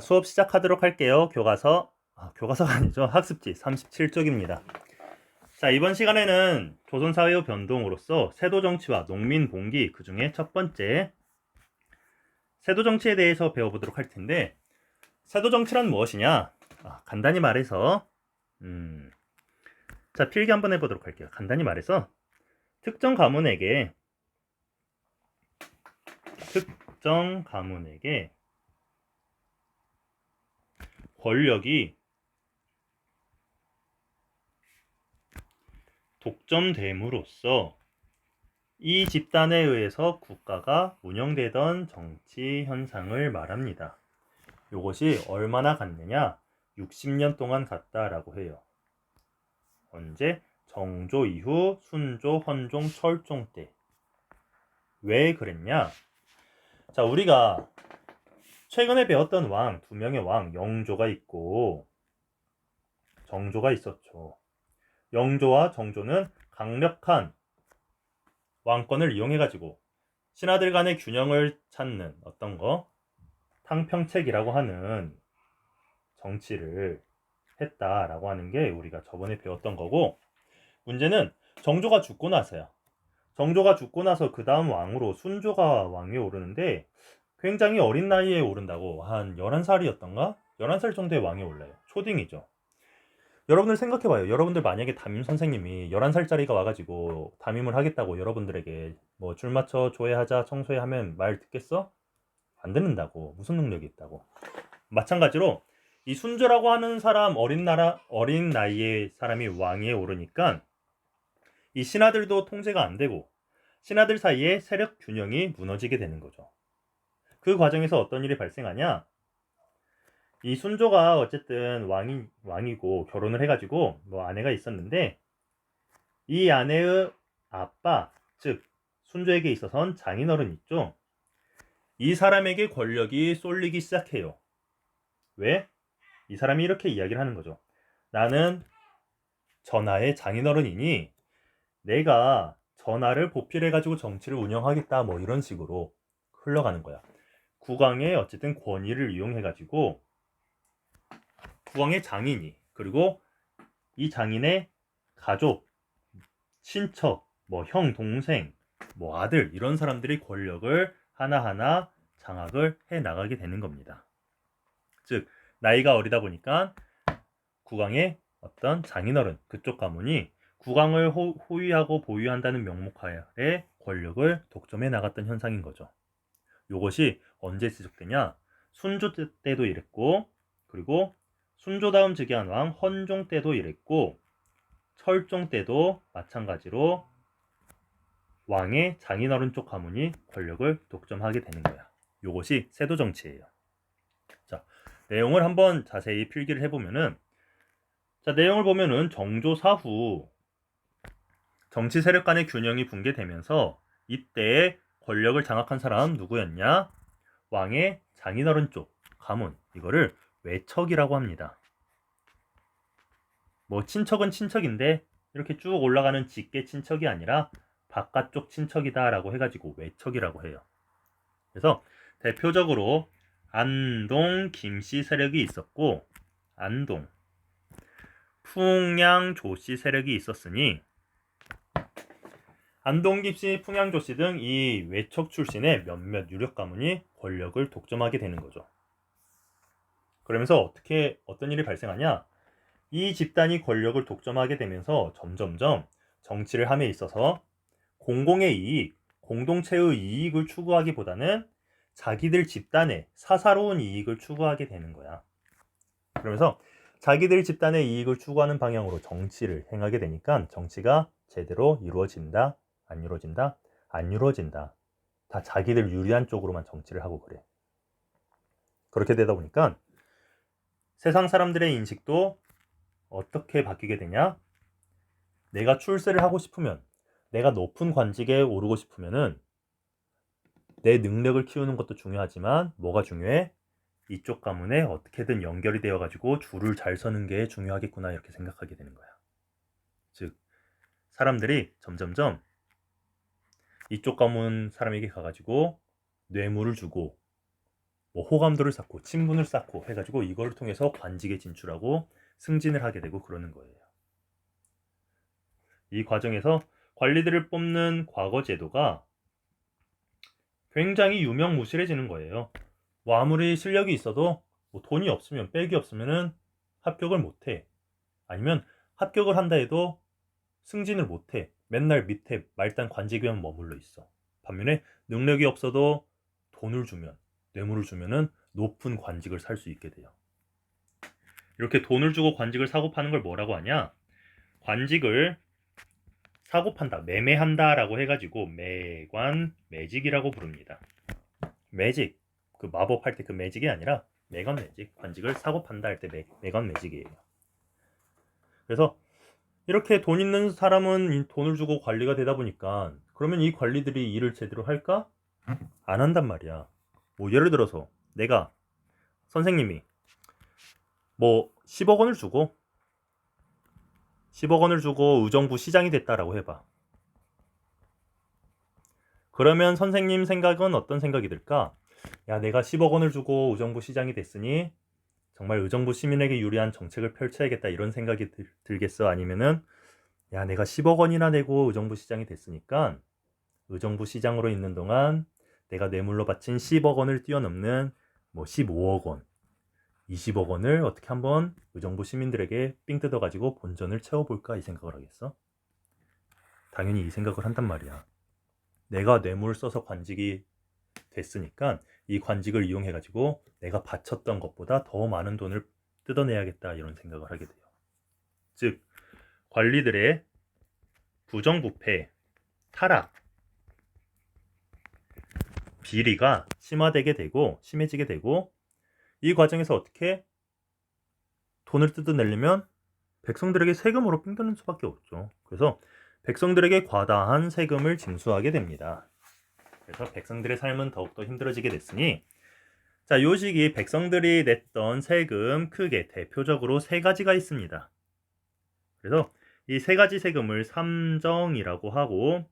수업 시작하도록 할게요. 교과서가 아니죠. 학습지 37쪽입니다. 자, 이번 시간에는 조선사회의 변동으로서 세도정치와 농민봉기, 그 중에 첫 번째 세도정치에 대해서 배워보도록 할 텐데, 세도정치란 무엇이냐? 간단히 말해서 자, 필기 한번 해보도록 할게요. 간단히 말해서 특정 가문에게 권력이 독점됨으로써 이 집단에 의해서 국가가 운영되던 정치 현상을 말합니다. 이것이 얼마나 갔느냐? 60년 동안 갔다라고 해요. 언제? 정조 이후 순조, 헌종, 철종 때. 왜 그랬냐? 자, 우리가 최근에 배웠던 왕, 두 명의 왕, 영조가 있고 정조가 있었죠. 영조와 정조는 강력한 왕권을 이용해가지고 신하들 간의 균형을 찾는 어떤 거 탕평책이라고 하는 정치를 했다라고 하는 게 우리가 저번에 배웠던 거고, 문제는 정조가 죽고 나서야. 정조가 죽고 나서 그 다음 왕으로 순조가 왕위에 오르는데 굉장히 어린 나이에 오른다고. 한 11살이었던가? 11살 정도의 왕위에 올라요. 초딩이죠. 여러분들 생각해봐요. 여러분들 만약에 담임 선생님이 11살짜리가 와가지고 담임을 하겠다고 여러분들에게 뭐 줄 맞춰 조회하자 청소해 하면 말 듣겠어? 안 듣는다고. 무슨 능력이 있다고. 마찬가지로 이 순조라고 하는 사람, 어린 나이에 사람이 왕위에 오르니까 이 신하들도 통제가 안 되고 신하들 사이에 세력 균형이 무너지게 되는 거죠. 그 과정에서 어떤 일이 발생하냐? 이 순조가 어쨌든 왕이고 결혼을 해가지고 뭐 아내가 있었는데, 이 아내의 아빠, 즉 순조에게 있어서는 장인어른 있죠. 이 사람에게 권력이 쏠리기 시작해요. 왜? 이 사람이 이렇게 이야기를 하는 거죠. 나는 전하의 장인어른이니 내가 전하를 보필해가지고 정치를 운영하겠다, 뭐 이런 식으로 흘러가는 거야. 국왕의 어쨌든 권위를 이용해가지고 국왕의 장인이, 그리고 이 장인의 가족, 친척, 뭐 형, 동생, 뭐 아들, 이런 사람들이 권력을 하나하나 장악을 해 나가게 되는 겁니다. 즉 나이가 어리다 보니까 국왕의 어떤 장인어른, 그쪽 가문이 국왕을 호위하고 보유한다는 명목하에 권력을 독점해 나갔던 현상인 거죠. 이것이 언제 지속되냐? 순조 때도 이랬고, 그리고 순조 다음 즉위한 왕 헌종 때도 이랬고, 철종 때도 마찬가지로 왕의 장인어른 쪽 가문이 권력을 독점하게 되는 거야. 이것이 세도 정치예요. 자, 내용을 한번 자세히 필기를 해보면은, 자, 내용을 보면은 정조 사후 정치 세력 간의 균형이 붕괴되면서 이때에 권력을 장악한 사람 누구였냐? 왕의 장인어른 쪽 가문, 이거를 외척이라고 합니다. 뭐 친척은 친척인데 이렇게 쭉 올라가는 직계 친척이 아니라 바깥쪽 친척이다라고 해가지고 외척이라고 해요. 그래서 대표적으로 안동, 김씨 세력이 있었고, 안동, 풍양, 조씨 세력이 있었으니 안동, 김씨, 풍양, 조씨 등 이 외척 출신의 몇몇 유력 가문이 권력을 독점하게 되는 거죠. 그러면서 어떤 일이 발생하냐? 이 집단이 권력을 독점하게 되면서 점점점 정치를 함에 있어서 공공의 이익, 공동체의 이익을 추구하기보다는 자기들 집단의 사사로운 이익을 추구하게 되는 거야. 그러면서 자기들 집단의 이익을 추구하는 방향으로 정치를 행하게 되니까 정치가 제대로 이루어진다, 안 이루어진다, 안 이루어진다. 다 자기들 유리한 쪽으로만 정치를 하고 그래. 그렇게 되다 보니까 세상 사람들의 인식도 어떻게 바뀌게 되냐? 내가 출세를 하고 싶으면, 내가 높은 관직에 오르고 싶으면은 내 능력을 키우는 것도 중요하지만 뭐가 중요해? 이쪽 가문에 어떻게든 연결이 되어 가지고 줄을 잘 서는 게 중요하겠구나, 이렇게 생각하게 되는 거야. 즉 사람들이 점점점 이쪽 가문 사람에게 가가지고 뇌물을 주고 뭐 호감도를 쌓고 친분을 쌓고 해가지고 이걸 통해서 관직에 진출하고 승진을 하게 되고 그러는 거예요. 이 과정에서 관리들을 뽑는 과거 제도가 굉장히 유명무실해지는 거예요. 뭐 아무리 실력이 있어도 뭐 돈이 없으면 백이 없으면은 합격을 못해. 아니면 합격을 한다 해도 승진을 못해. 맨날 밑에 말단 관직에만 머물러 있어. 반면에 능력이 없어도 돈을 주면, 뇌물을 주면은 높은 관직을 살 수 있게 돼요. 이렇게 돈을 주고 관직을 사고 파는 걸 뭐라고 하냐? 관직을 사고 판다, 매매한다라고 해가지고 매관, 매직이라고 부릅니다. 매직, 그 마법 할 때 그 매직이 아니라 매관 매직, 관직을 사고 판다 할 때 매관 매직이에요. 그래서 이렇게 돈 있는 사람은 돈을 주고 관리가 되다 보니까 그러면 이 관리들이 일을 제대로 할까? 안 한단 말이야. 뭐 예를 들어서 내가 선생님이 뭐 10억 원을 주고 10억 원을 주고 의정부 시장이 됐다라고 해봐. 그러면 선생님 생각은 어떤 생각이 들까? 야, 내가 10억 원을 주고 의정부 시장이 됐으니 정말 의정부 시민에게 유리한 정책을 펼쳐야겠다 이런 생각이 들겠어? 아니면은 야, 내가 10억 원이나 내고 의정부 시장이 됐으니까 의정부 시장으로 있는 동안 내가 뇌물로 바친 10억 원을 뛰어넘는 뭐 15억 원, 20억 원을 어떻게 한번 의정부 시민들에게 삥 뜯어가지고 본전을 채워볼까 이 생각을 하겠어? 당연히 이 생각을 한단 말이야. 내가 뇌물을 써서 관직이 됐으니까 이 관직을 이용해가지고 내가 바쳤던 것보다 더 많은 돈을 뜯어내야겠다 이런 생각을 하게 돼요. 즉 관리들의 부정부패, 타락, 비리가 심해지게 되고 이 과정에서 어떻게 돈을 뜯어내려면 백성들에게 세금으로 삥드는 수밖에 없죠. 그래서 백성들에게 과다한 세금을 징수하게 됩니다. 그래서 백성들의 삶은 더욱더 힘들어지게 됐으니 자, 요 시기 백성들이 냈던 세금 크게 대표적으로 세 가지가 있습니다. 그래서 이 세 가지 세금을 삼정이라고 하고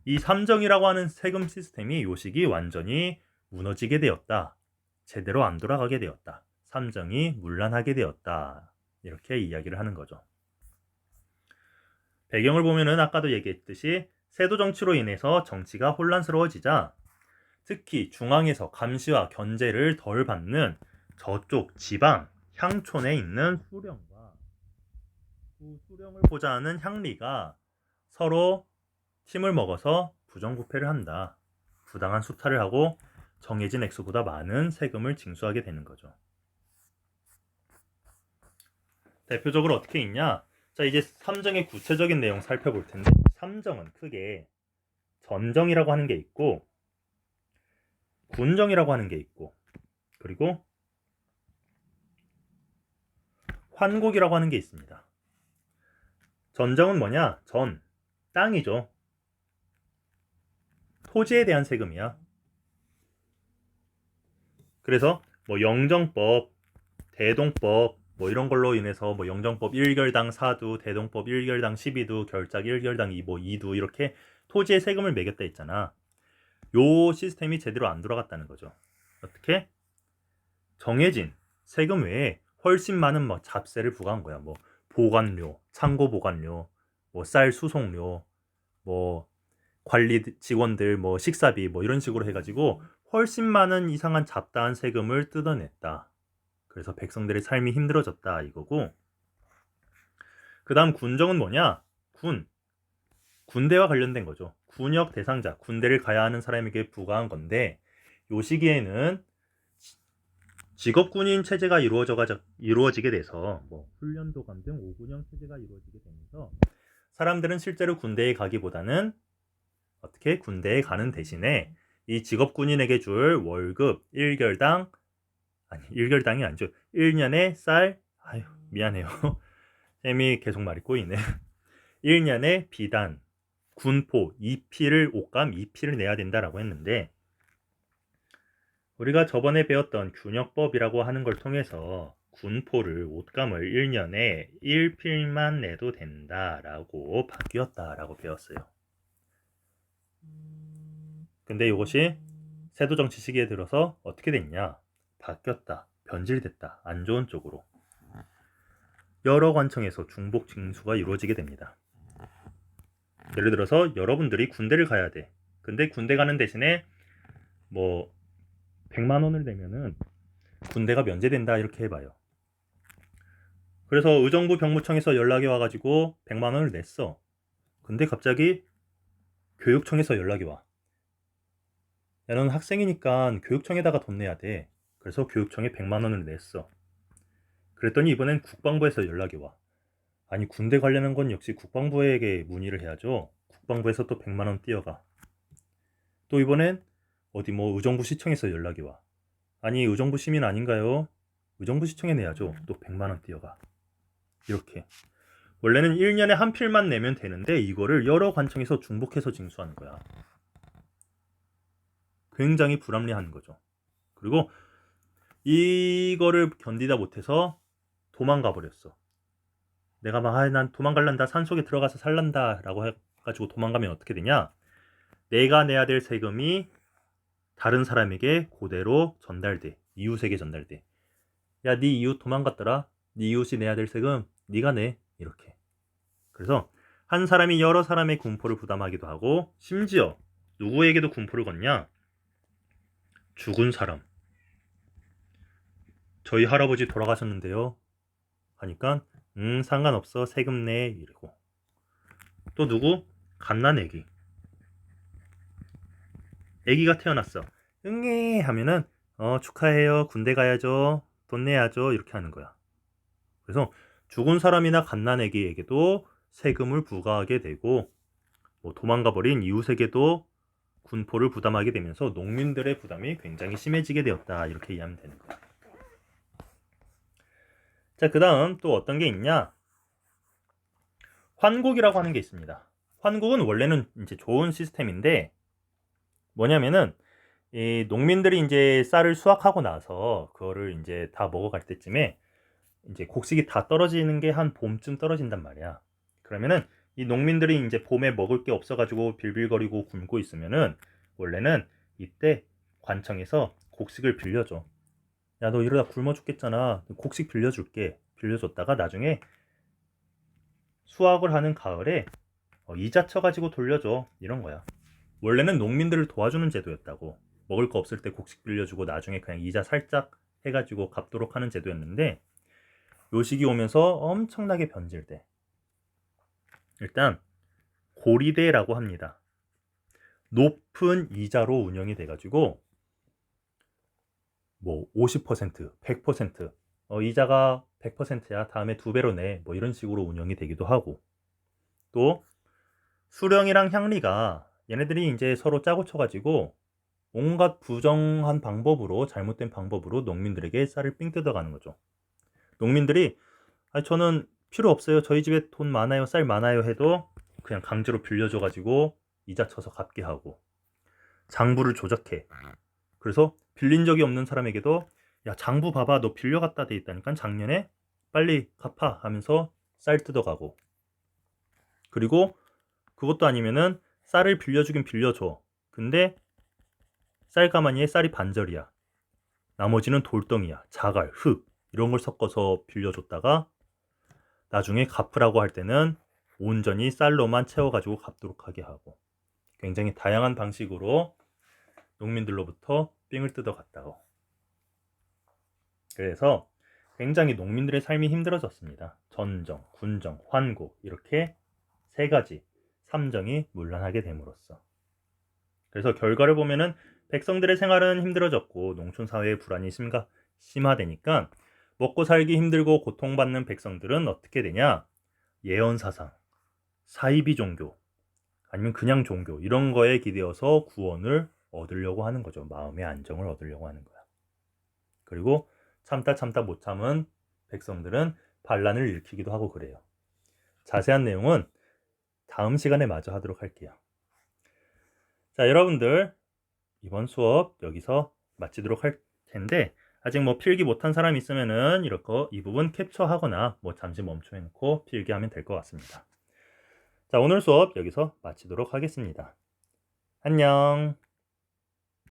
이 삼정이라고 하는 세금 시스템이 요 시기 완전히 무너지게 되었다. 제대로 안 돌아가게 되었다. 삼정이 문란하게 되었다. 이렇게 이야기를 하는 거죠. 배경을 보면은 아까도 얘기했듯이 세도 정치로 인해서 정치가 혼란스러워지자 특히 중앙에서 감시와 견제를 덜 받는 저쪽 지방 향촌에 있는 수령과 그 수령을 보좌하는 향리가 서로 팀을 먹어서 부정부패를 한다. 부당한 수탈을 하고 정해진 액수보다 많은 세금을 징수하게 되는 거죠. 대표적으로 어떻게 있냐? 자, 이제 삼정의 구체적인 내용 살펴볼 텐데 삼정은 크게 전정이라고 하는 게 있고 군정이라고 하는 게 있고 그리고 환국이라고 하는 게 있습니다. 전정은 뭐냐? 땅이죠. 토지에 대한 세금이야. 그래서 뭐 영정법, 대동법 뭐 이런 걸로 인해서 뭐 영정법 1결당 4두, 대동법 1결당 12두, 결작 1결당 2, 뭐 2두 이렇게 토지에 세금을 매겼다 했잖아. 요 시스템이 제대로 안 돌아갔다는 거죠. 어떻게? 정해진 세금 외에 훨씬 많은 뭐 잡세를 부과한 거야. 뭐 보관료, 창고 보관료, 뭐 쌀 수송료, 뭐 관리 직원들 뭐 식사비 뭐 이런 식으로 해가지고 훨씬 많은 이상한 잡다한 세금을 뜯어냈다. 그래서 백성들의 삶이 힘들어졌다 이거고 그 다음 군정은 뭐냐? 군대와 관련된 거죠. 군역 대상자, 군대를 가야 하는 사람에게 부과한 건데 요 시기에는 직업군인 체제가 이루어지게 돼서 뭐 훈련도감 등 5군형 체제가 이루어지게 되면서 사람들은 실제로 군대에 가기보다는 어떻게 군대에 가는 대신에 이 직업군인에게 줄 월급 1결당 아니 1결당이 아니죠. 1년에 아유 미안해요. 쌤이 계속 말이 꼬이네. 1년에 비단, 군포, 2필을 옷감 2필을 내야 된다라고 했는데 우리가 저번에 배웠던 균역법이라고 하는 걸 통해서 군포를 옷감을 1년에 1필만 내도 된다라고 바뀌었다라고 배웠어요. 근데 이것이 세도 정치 시기에 들어서 어떻게 됐냐? 바뀌었다, 변질됐다, 안 좋은 쪽으로. 여러 관청에서 중복 징수가 이루어지게 됩니다. 예를 들어서 여러분들이 군대를 가야 돼. 근데 군대 가는 대신에 뭐 100만 원을 내면은 군대가 면제된다 이렇게 해봐요. 그래서 의정부 병무청에서 연락이 와가지고 100만 원을 냈어. 근데 갑자기 교육청에서 연락이 와. 야, 너는 학생이니까 교육청에다가 돈 내야 돼. 그래서 교육청에 100만 원을 냈어. 그랬더니 이번엔 국방부에서 연락이 와. 아니, 군대 관련한 건 역시 국방부에게 문의를 해야죠. 국방부에서 또 100만 원 띄어가. 또 이번엔 어디 뭐 의정부 시청에서 연락이 와. 아니, 의정부 시민 아닌가요? 의정부 시청에 내야죠. 또 100만 원 띄어가. 이렇게. 원래는 1년에 한 필만 내면 되는데 이거를 여러 관청에서 중복해서 징수하는 거야. 굉장히 불합리한 거죠. 그리고 이거를 견디다 못해서 도망가 버렸어. 내가 막 난 도망갈란다, 산속에 들어가서 살란다 라고 해가지고 도망가면 어떻게 되냐? 내가 내야 될 세금이 다른 사람에게 그대로 전달돼. 이웃에게 전달돼. 야, 네 이웃 도망갔더라. 네 이웃이 내야 될 세금 네가 내. 이렇게. 그래서 한 사람이 여러 사람의 군포를 부담하기도 하고, 심지어 누구에게도 군포를 걷냐? 죽은 사람. 저희 할아버지 돌아가셨는데요 하니까 상관없어, 세금 내. 이러고. 또 누구? 갓난애기. 애기가 태어났어. 응애 하면은 축하해요, 군대 가야죠, 돈 내야죠, 이렇게 하는 거야. 그래서 죽은 사람이나 갓난애기에게도 세금을 부과하게 되고, 뭐 도망가 버린 이웃에게도 군포를 부담하게 되면서 농민들의 부담이 굉장히 심해지게 되었다, 이렇게 이해하면 되는 거야. 자, 그 다음 또 어떤 게 있냐? 환곡이라고 하는 게 있습니다. 환곡은 원래는 이제 좋은 시스템인데, 뭐냐면은 이 농민들이 이제 쌀을 수확하고 나서 그거를 이제 다 먹어갈 때쯤에 이제 곡식이 다 떨어지는 게 한 봄쯤 떨어진단 말이야. 그러면은 이 농민들이 이제 봄에 먹을 게 없어가지고 빌빌거리고 굶고 있으면은 원래는 이때 관청에서 곡식을 빌려줘. 야, 너 이러다 굶어 죽겠잖아. 곡식 빌려줄게. 빌려줬다가 나중에 수확을 하는 가을에 이자 쳐가지고 돌려줘. 이런 거야. 원래는 농민들을 도와주는 제도였다고. 먹을 거 없을 때 곡식 빌려주고 나중에 그냥 이자 살짝 해가지고 갚도록 하는 제도였는데, 요 시기 오면서 엄청나게 변질돼. 일단 고리대라고 합니다. 높은 이자로 운영이 돼가지고 뭐 50%, 100%, 이자가 100%야, 다음에 2배로 내, 뭐 이런 식으로 운영이 되기도 하고, 또 수령이랑 향리가 얘네들이 이제 서로 짜고 쳐가지고 온갖 부정한 방법으로, 잘못된 방법으로 농민들에게 쌀을 삥 뜯어가는 거죠. 농민들이 저는 필요 없어요, 저희 집에 돈 많아요, 쌀 많아요 해도 그냥 강제로 빌려줘가지고 이자 쳐서 갚게 하고, 장부를 조작해. 그래서 빌린 적이 없는 사람에게도 야, 장부 봐봐, 너 빌려갔다 돼 있다니까 작년에 빨리 갚아 하면서 쌀 뜯어가고, 그리고 그것도 아니면은 쌀을 빌려주긴 빌려줘. 근데 쌀 가마니에 쌀이 반절이야. 나머지는 돌덩이야, 자갈, 흙 이런 걸 섞어서 빌려줬다가 나중에 갚으라고 할 때는 온전히 쌀로만 채워가지고 갚도록 하게 하고, 굉장히 다양한 방식으로 농민들로부터 삥을 뜯어갔다고. 그래서 굉장히 농민들의 삶이 힘들어졌습니다. 전정, 군정, 환곡 이렇게 세 가지 삼정이 문란하게 됨으로써. 그래서 결과를 보면은 백성들의 생활은 힘들어졌고 농촌 사회의 불안이 심화되니까 먹고 살기 힘들고 고통받는 백성들은 어떻게 되냐? 예언사상, 사이비 종교, 아니면 그냥 종교 이런 거에 기대어서 구원을 얻으려고 하는 거죠. 마음의 안정을 얻으려고 하는 거야. 그리고 참다 못 참은 백성들은 반란을 일으키기도 하고 그래요. 자세한 내용은 다음 시간에 마저 하도록 할게요. 자, 여러분들 이번 수업 여기서 마치도록 할 텐데, 아직 뭐 필기 못한 사람 있으면은 이렇게 이 부분 캡처하거나 뭐 잠시 멈춰놓고 필기하면 될 것 같습니다. 자, 오늘 수업 여기서 마치도록 하겠습니다. 안녕.